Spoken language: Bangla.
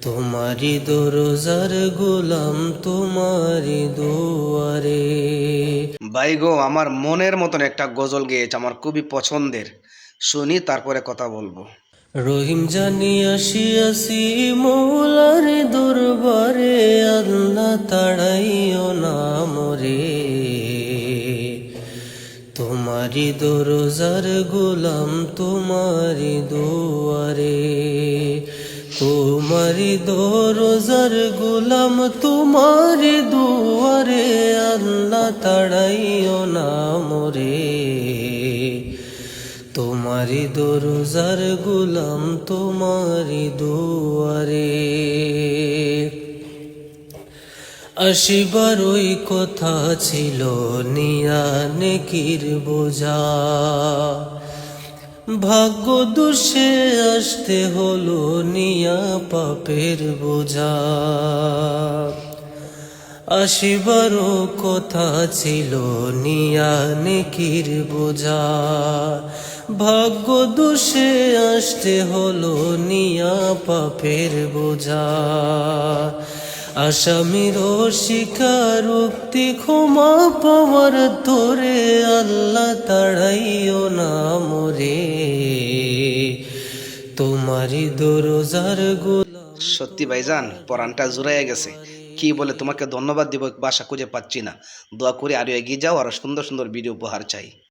তোমারি দরজার গোলাম তোমারি দুয়ারে। ভাই গো, আমার মনের মতন একটা গজল গেয়েছে, আমার খুবই পছন্দের। শুনি, তারপরে কথা বলবো। রহিম জানি আসিয়াছি মৌলার দরবারে, আল্লাহ তাড়াইও না মোরে। তোমারি দরজার গোলাম তোমারি দুয়ারে, তোমারি দরজার গোলাম তোমারি দুয়ারে, আল্লাহ তাড়াইও না মোরে। তোমারি দরজার গোলাম তোমারি দুয়ারে। আসিবার ওই কথা ছিল নিয়া নেকির বোঝা, ভাগ্য দোষে আসতে হলো নিয়া পাপের বোঝা। আসিবারও কথা ছিল নিয়া নেকির বোঝা, ভাগ্য দোষে আসতে হলো নিয়া পাপের বোঝা। আসামির স্বীকারোক্তি ক্ষমা পাওয়ার তোরে, আল্লাহ তাড়াইও না মোরে। তোমারি দরজার গোলাম। সত্যি ভাইজান, পরানটা জুড়াইয়া গেছে। কি বলে তোমাকে ধন্যবাদ দিব, ভাষা খুঁজে পাচ্ছি না। দোয়া করে আরো এগিয়ে যাও, আর সুন্দর সুন্দর ভিডিও উপহার চাই।